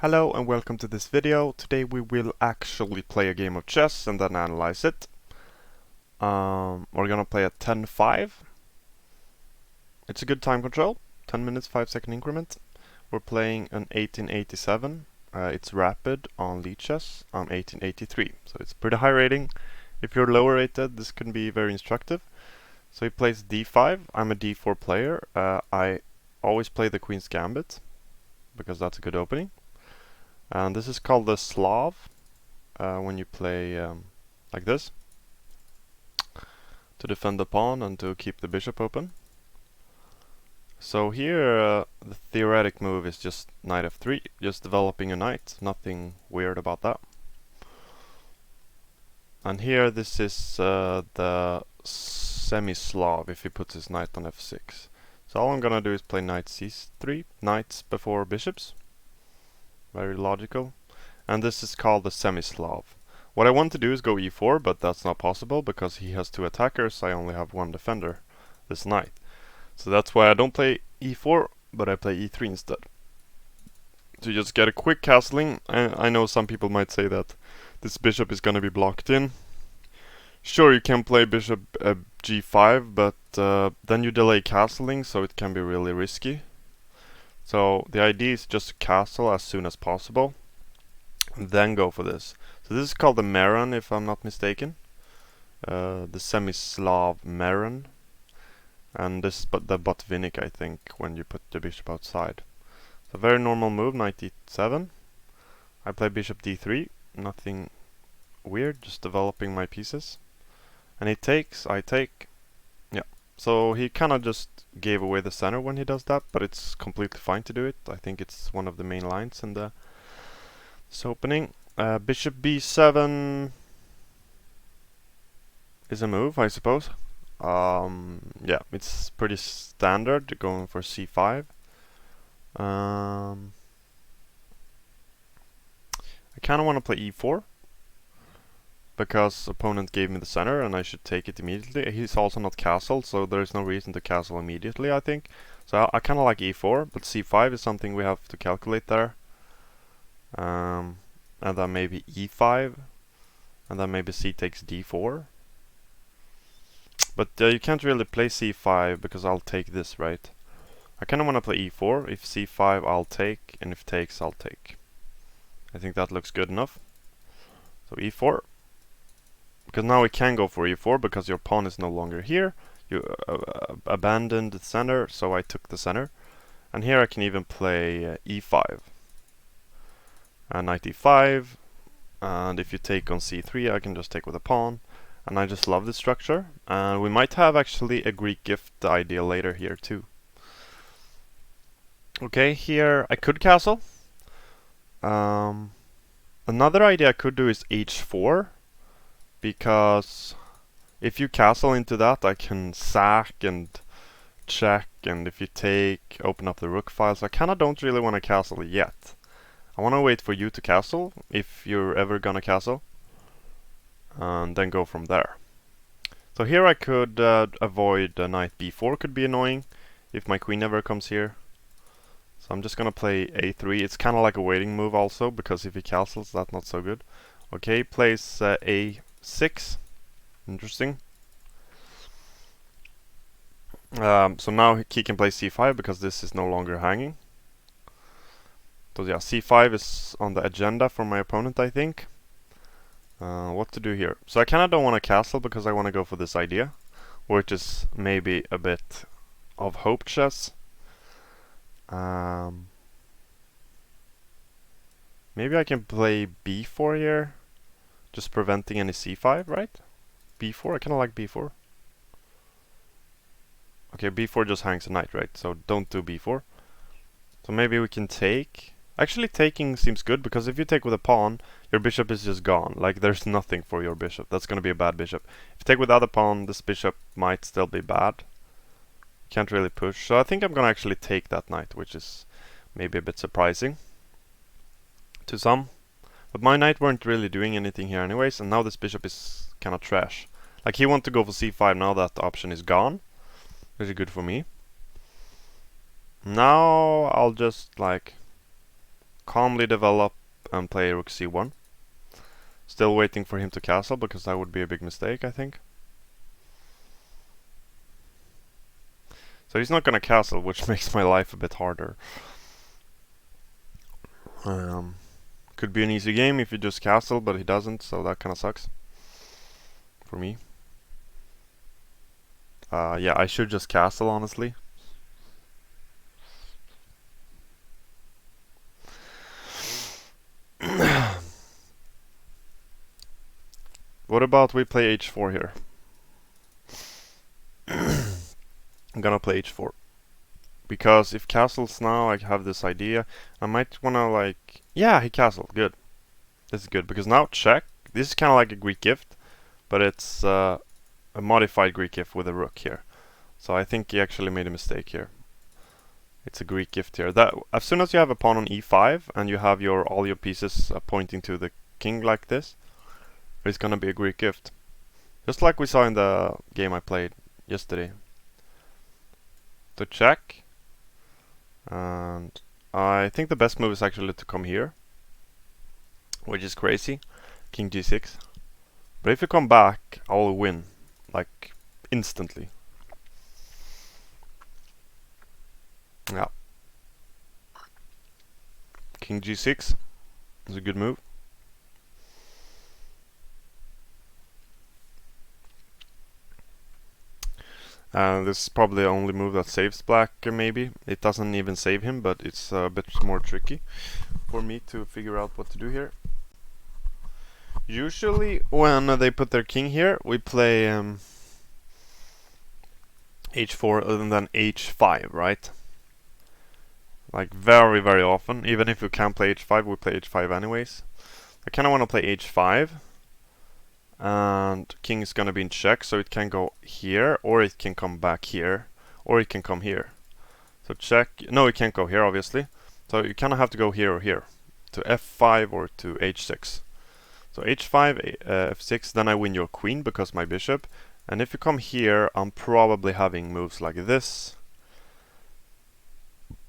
Hello and welcome to this video. Today we will actually play a game of chess and then analyze it. We're gonna play at 10:05. It's a good time control, 10 minutes, 5-second increment. We're playing an 1887. It's rapid on Lichess. I'm 1883, so it's pretty high rating. If you're lower rated, this can be very instructive. So he plays d5. I'm a d4 player. I always play the Queen's Gambit because that's a good opening. And this is called the Slav when you play like this to defend the pawn and to keep the bishop open. So here the theoretic move is just knight f3, just developing a knight, nothing weird about that. And here this is the semi-slav if he puts his knight on f6. So all I'm gonna do is play knight c3, knights before bishops. Very logical. And this is called the semi-slav. What I want to do is go e4, but that's not possible because he has two attackers. I only have one defender, this knight. So that's why I don't play e4, but I play e3 instead. To just get a quick castling. I know some people might say that this bishop is going to be blocked in. Sure, you can play bishop g5, but then you delay castling, so it can be really risky. So the idea is just to castle as soon as possible and then go for this. So this is called the Maron, if I'm not mistaken. The semi-Slav Maron. And this is the Botvinnik, I think, when you put the bishop outside. So very normal move, knight e7. I play bishop d3, nothing weird, just developing my pieces. And he takes, I take. So he kind of just gave away the center when he does that, but it's completely fine to do it. I think it's one of the main lines in this opening. Bishop b7 is a move, I suppose. Yeah, it's pretty standard going for c5. I kind of want to play e4 because opponent gave me the center and I should take it immediately. He's also not castled, so there is no reason to castle immediately, I think. So I kind of like e4, but c5 is something we have to calculate there. And then maybe e5, and then maybe c takes d4. But you can't really play c5 because I'll take this, right? I kind of want to play e4. If c5 I'll take, and if takes I'll take. I think that looks good enough. So e4. Because now we can go for e4 because your pawn is no longer here. You abandoned the center, so I took the center. And here I can even play e5. And knight e5. And if you take on c3, I can just take with a pawn. And I just love this structure. And we might have actually a Greek gift idea later here too. Okay, here I could castle. Another idea I could do is h4. Because if you castle into that, I can sack and check, and if you take, open up the rook file. So I kind of don't really want to castle yet. I want to wait for you to castle, if you're ever gonna castle, and then go from there. So here I could avoid knight b4, could be annoying, if my queen never comes here. So I'm just gonna play a3. It's kind of like a waiting move also, because if he castles, that's not so good. Okay, plays a6. Interesting. So now he can play c5 because this is no longer hanging. So yeah, c5 is on the agenda for my opponent, I think. What to do here? So I kind of don't want to castle because I want to go for this idea, which is maybe a bit of hope chess. Maybe I can play b4 here, just preventing any c5, right? b4, I kind of like b4. Okay, b4 just hangs a knight, right? So don't do b4. So maybe we can take. Actually, taking seems good because if you take with a pawn, your bishop is just gone. Like, there's nothing for your bishop. That's going to be a bad bishop. If you take with the other pawn, this bishop might still be bad. Can't really push. So I think I'm going to actually take that knight, which is maybe a bit surprising to some. But my knight weren't really doing anything here anyways, and now this bishop is kind of trash. Like, he wants to go for c5 now that option is gone, which is good for me. Now I'll just like calmly develop and play rook c1. Still waiting for him to castle, because that would be a big mistake, I think. So he's not gonna castle, which makes my life a bit harder. Could be an easy game if you just castle, but he doesn't, so that kinda sucks. For me. Yeah, I should just castle, honestly. What about we play h4 here? I'm gonna play h4. Because if castles now, I have this idea. I might wanna like... Yeah, he castled. Good. This is good, because now check. This is kinda like a Greek gift, but it's a modified Greek gift with a rook here. So I think he actually made a mistake here. It's a Greek gift here. That as soon as you have a pawn on e5 and you have all your pieces pointing to the king like this, it's gonna be a Greek gift. Just like we saw in the game I played yesterday. To check. And I think the best move is actually to come here, which is crazy. King g6. But if you come back, I will win. Like, instantly. Yeah. King g6 is a good move. This is probably the only move that saves black, maybe. It doesn't even save him, but it's a bit more tricky for me to figure out what to do here. Usually, when they put their king here, we play h4 and then h5, right? Like very, very often. Even if we can't play h5, we play h5 anyways. I kind of want to play h5. And king is going to be in check, so it can go here, or it can come back here, or it can come here. So check. No, it can't go here, obviously. So you kind of have to go here or here. To f5 or to h6. So h5, f6, then I win your queen because my bishop. And if you come here, I'm probably having moves like this.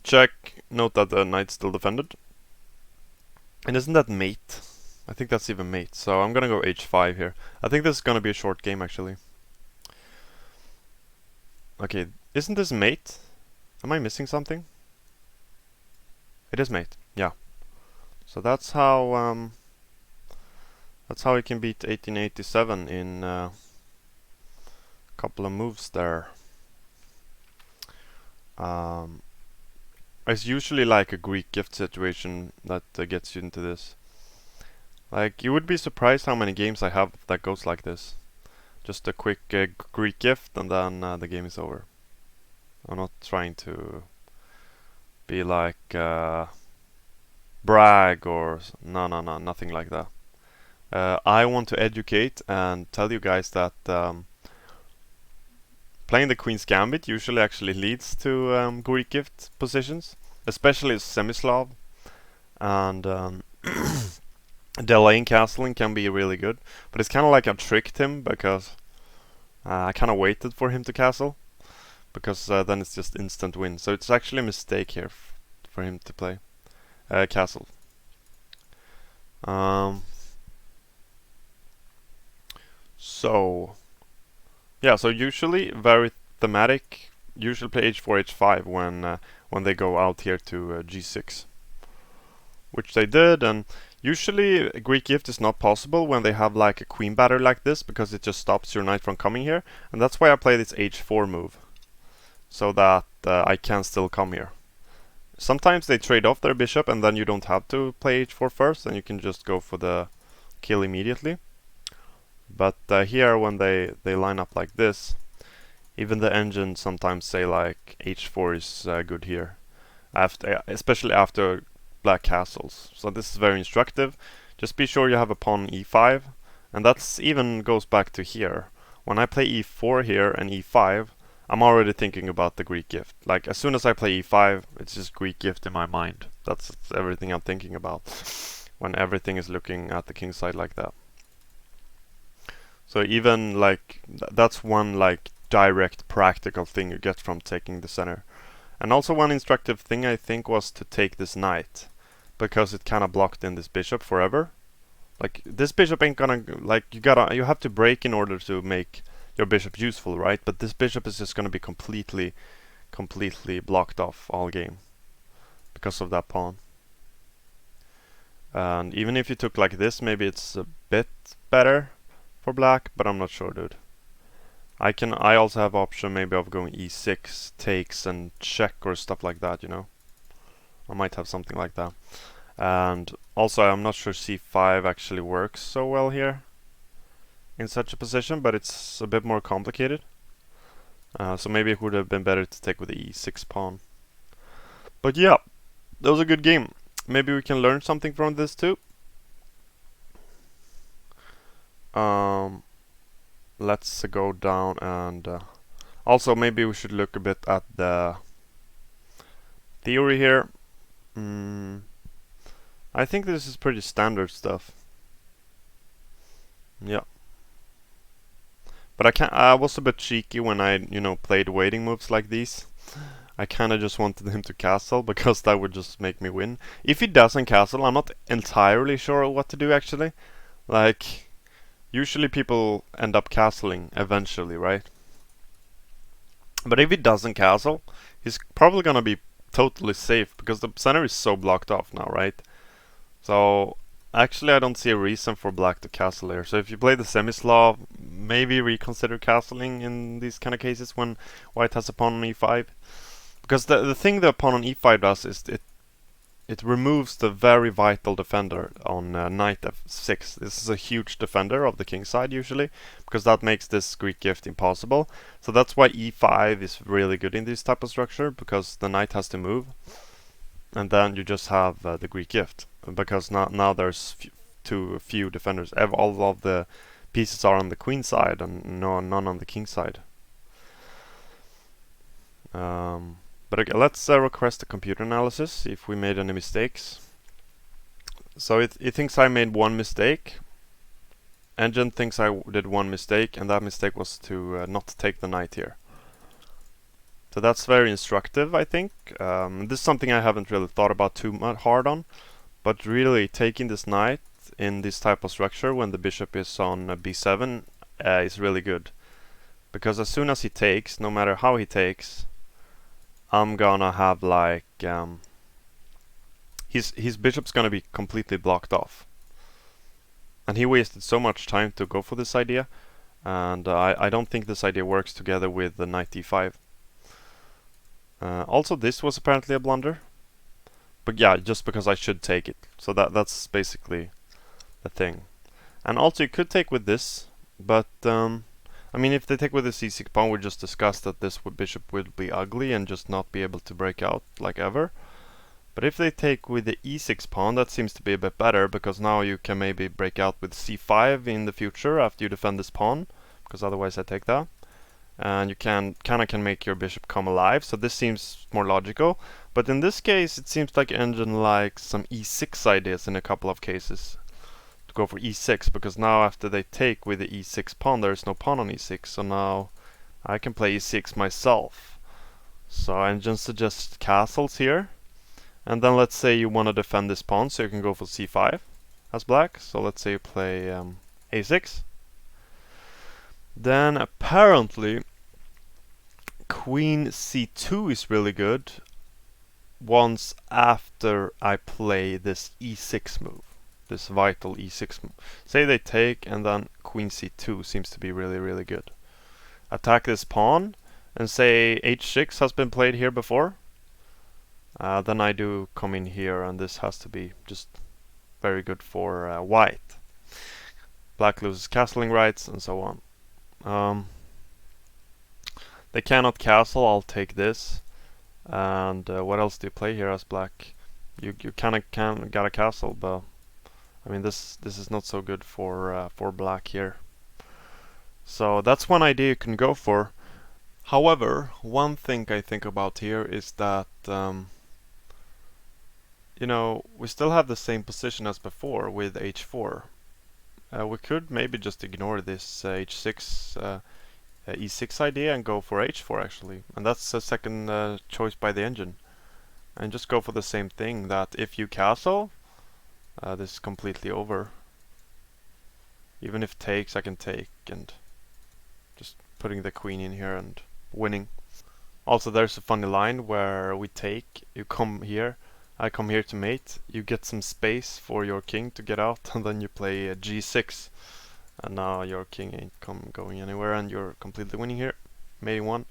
Check. Note that the knight's still defended. And isn't that mate? I think that's even mate. So I'm gonna go h5 here. I think this is gonna be a short game, actually. Okay, isn't this mate? Am I missing something? It is mate. Yeah. So that's how he can beat 1887 in a couple of moves there. It's usually like a Greek gift situation that gets you into this. Like, you would be surprised how many games I have that goes like this. Just a quick Greek gift and then the game is over. I'm not trying to be like brag or no, nothing like that. I want to educate and tell you guys that playing the Queen's Gambit usually actually leads to Greek gift positions, especially semi-slav, and delaying castling can be really good, but it's kind of like I tricked him because I kind of waited for him to castle, because then it's just instant win. So it's actually a mistake here for him to play castle. So yeah, so usually very thematic. Usually play h4, h5 when they go out here to g6, which they did. And usually a Greek gift is not possible when they have like a queen batter like this, because it just stops your knight from coming here. And that's why I play this h4 move, so that I can still come here. Sometimes they trade off their bishop and then you don't have to play h4 first, and you can just go for the kill immediately. But here, when they line up like this, even the engine sometimes say like h4 is good here, especially after black castles. So this is very instructive. Just be sure you have a pawn e5, and that's even goes back to here. When I play e4 here and e5, I'm already thinking about the Greek gift. Like, as soon as I play e5, it's just Greek gift in my mind. That's everything I'm thinking about when everything is looking at the king side like that. So even like that's one like direct practical thing you get from taking the center. And also one instructive thing, I think, was to take this knight, because it kind of blocked in this bishop forever. Like this bishop ain't gonna, like, you have to break in order to make your bishop useful, right? But this bishop is just gonna be completely blocked off all game because of that pawn. And even if you took like this, maybe it's a bit better for black, but I'm not sure, dude. I also have option maybe of going e6, takes and check or stuff like that, you know. I might have something like that. And also I'm not sure c5 actually works so well here in such a position, but it's a bit more complicated. So maybe it would have been better to take with the e6 pawn. But yeah, that was a good game. Maybe we can learn something from this too. Let's go down and also maybe we should look a bit at the theory here. I think this is pretty standard stuff. Yeah. But I was a bit cheeky when I, played waiting moves like these. I kind of just wanted him to castle because that would just make me win. If he doesn't castle, I'm not entirely sure what to do actually. Like, usually people end up castling eventually, right? But if he doesn't castle, he's probably gonna be totally safe because the center is so blocked off now, right? So actually I don't see a reason for black to castle here. So if you play the semi-slav, maybe reconsider castling in these kind of cases when white has a pawn on e5. Because the thing the pawn on e5 does is it removes the very vital defender on knight f6. This is a huge defender of the king side usually, because that makes this Greek gift impossible. So that's why e5 is really good in this type of structure, because the knight has to move, and then you just have the Greek gift. Because now there's too few defenders. All of the pieces are on the queen side and none on the king side. But okay, let's request a computer analysis, see if we made any mistakes. So it thinks I made one mistake. Engine thinks I did one mistake, and that mistake was to not take the knight here. So that's very instructive, I think. This is something I haven't really thought about too much hard on, but really taking this knight in this type of structure when the bishop is on b7 is really good. Because as soon as he takes, no matter how he takes, I'm gonna have like his bishop's gonna be completely blocked off, and he wasted so much time to go for this idea, and I don't think this idea works together with the knight e5. Also, this was apparently a blunder, but yeah, just because I should take it. So that's basically the thing. And also, you could take with this, but I mean, if they take with the c6 pawn, we just discussed that this bishop will be ugly and just not be able to break out like ever. But if they take with the e6 pawn, that seems to be a bit better, because now you can maybe break out with c5 in the future after you defend this pawn, because otherwise I take that. And you kind of make your bishop come alive, so this seems more logical. But in this case, it seems like Engine likes some e6 ideas in a couple of cases. To go for e6, because now after they take with the e6 pawn, there is no pawn on e6, so now I can play e6 myself. So Engine suggests castles here, and then let's say you want to defend this pawn, so you can go for c5 as black. So let's say you play a6. Then apparently queen c2 is really good once after I play this e6 move. This vital e6 move. Say they take, and then queen c2 seems to be really good. Attack this pawn, and say h6 has been played here before. Then I do come in here, and this has to be just very good for white. Black loses castling rights, and so on. They cannot castle, I'll take this. And what else do you play here as black? You kinda got a castle, but I mean, this is not so good for black here. So that's one idea you can go for. However, one thing I think about here is that we still have the same position as before with h4. We could maybe just ignore this h6 e6 idea and go for h4 actually, and that's a second choice by the Engine. and just go for the same thing, that if you castle, this is completely over. Even if takes, I can take, and just putting the queen in here and winning. Also, there's a funny line where we take, you come here, I come here to mate, you get some space for your king to get out, and then you play g6. And now your king ain't going anywhere, and you're completely winning here. Mating one.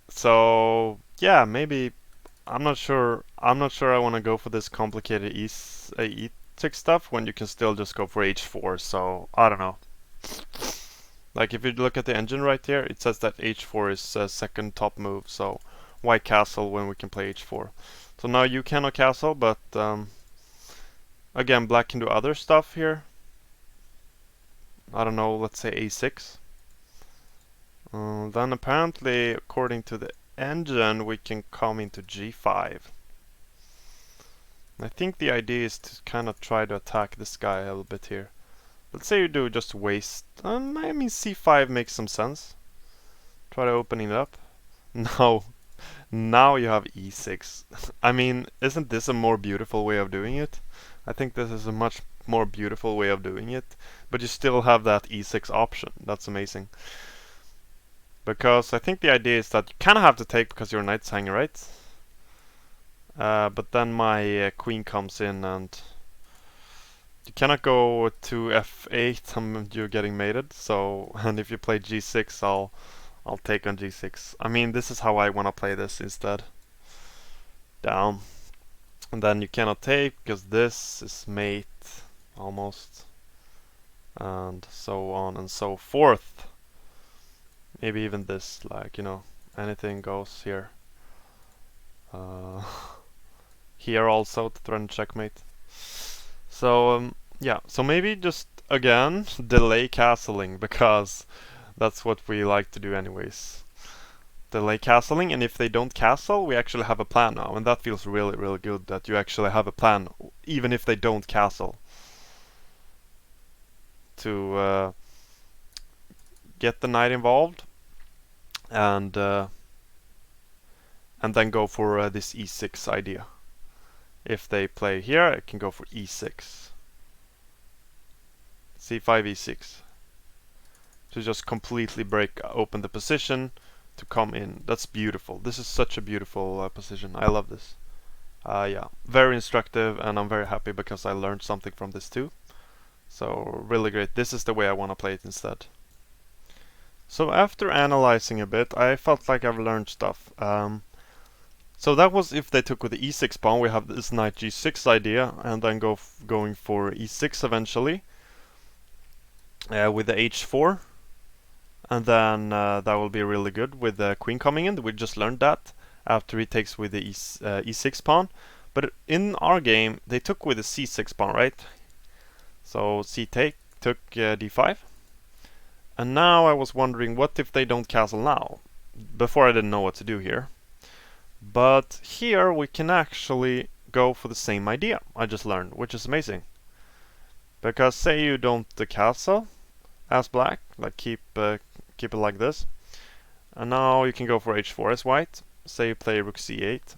So yeah, maybe I'm not sure. I'm not sure I want to go for this complicated e6 stuff when you can still just go for h4. So I don't know. Like if you look at the engine right here, it says that h4 is second top move. So why castle when we can play h4? So now you cannot castle, but again, black can do other stuff here. I don't know. Let's say a6. Then apparently, according to the engine, we can come into g5. I think the idea is to kind of try to attack this guy a little bit here. Let's say you do just waste. I mean, c5 makes some sense. Try to open it up. Now you have e6. I mean, isn't this a more beautiful way of doing it? I think this is a much more beautiful way of doing it. But you still have that e6 option. That's amazing. Because I think the idea is that you kind of have to take because your knight's hanging, right? But then my queen comes in and you cannot go to f8 and you're getting mated. So, and if you play g6, I'll take on g6. I mean, this is how I want to play this instead. Down. And then you cannot take because this is mate almost. And so on and so forth. Maybe even this, like, you know, anything goes here. Here also to threaten checkmate. So, yeah, so maybe just, again, delay castling, because that's what we like to do anyways. Delay castling, and if they don't castle, we actually have a plan now, and that feels really, really good, that you actually have a plan, even if they don't castle. To get the knight involved, and then go for this e6 idea. If they play here, I can go for e6. c5, e6. To just completely break open the position to come in. That's beautiful. This is such a beautiful position. I love this. Yeah, very instructive, and I'm very happy because I learned something from this too. So really great. This is the way I want to play it instead. So after analyzing a bit, I felt like I've learned stuff. So that was if they took with the e6 pawn. We have this knight g6 idea, and then going for e6 eventually with the h4, and then that will be really good with the queen coming in. We just learned that after he takes with the e6 pawn. But in our game, they took with the c6 pawn, right? So took d5. And now I was wondering, what if they don't castle now? Before I didn't know what to do here. But here we can actually go for the same idea I just learned, which is amazing. Because say you don't castle as black, like keep it like this. And now you can go for h4 as white. Say you play rook c8.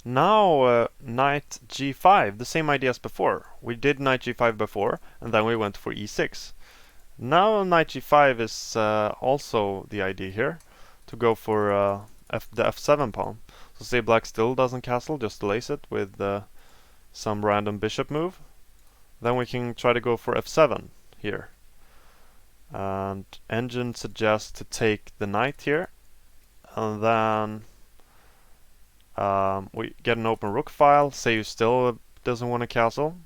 Now knight g5, the same idea as before. We did knight g5 before, and then we went for e6. Now knight g5 is also the idea here, to go for the f7 pawn. So say black still doesn't castle, just delays it with some random bishop move. Then we can try to go for f7 here. And engine suggests to take the knight here, and then we get an open rook file. Say you still doesn't want to castle.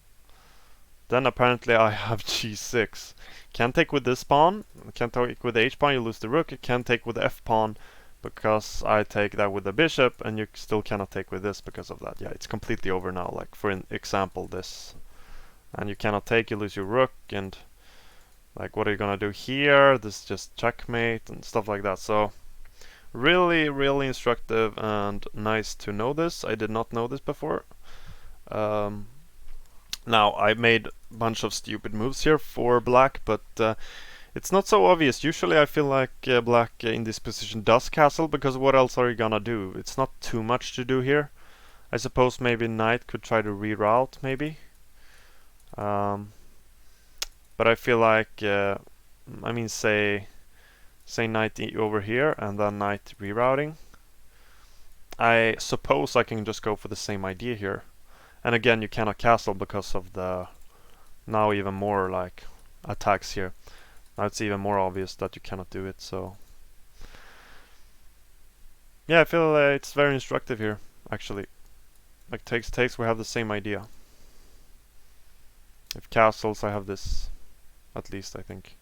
Then apparently I have g6. Can't take with this pawn, can't take with the h pawn, you lose the rook. Can't take with the f pawn because I take that with the bishop, and you still cannot take with this because of that. Yeah, it's completely over now, like for example this. And you cannot take, you lose your rook, and like what are you gonna do here? This is just checkmate and stuff like that. So really, really instructive and nice to know this. I did not know this before. Now I made a bunch of stupid moves here for black, but It's not so obvious. Usually I feel like black in this position does castle, because what else are you gonna do? It's not too much to do here. I suppose maybe knight could try to reroute, maybe. But I feel like, I mean, say knight over here and then knight rerouting. I suppose I can just go for the same idea here. And again, you cannot castle because of the now even more like attacks here. Now it's even more obvious that you cannot do it, so yeah, I feel it's very instructive here, actually. Like takes, we have the same idea. If castles, I have this, at least I think.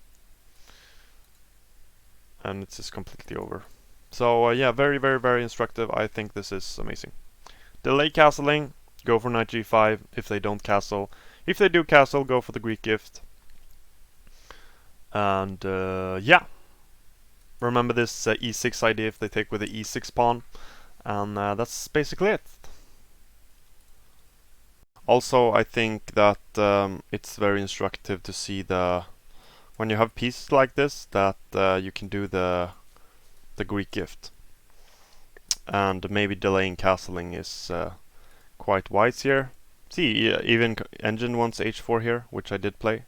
And it's just completely over. So yeah, very, very, very instructive. I think this is amazing. Delay castling, go for knight g5 if they don't castle. If they do castle, go for the Greek gift. And yeah, remember this e6 idea if they take with the e6 pawn. And that's basically it. Also, I think that it's very instructive to see when you have pieces like this, that you can do the Greek gift. And maybe delaying castling is quite wise here. See, even engine wants h4 here, which I did play.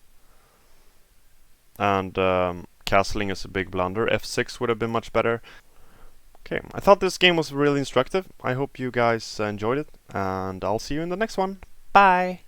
And castling is a big blunder. f6 would have been much better. Okay, I thought this game was really instructive. I hope you guys enjoyed it, and I'll see you in the next one. Bye!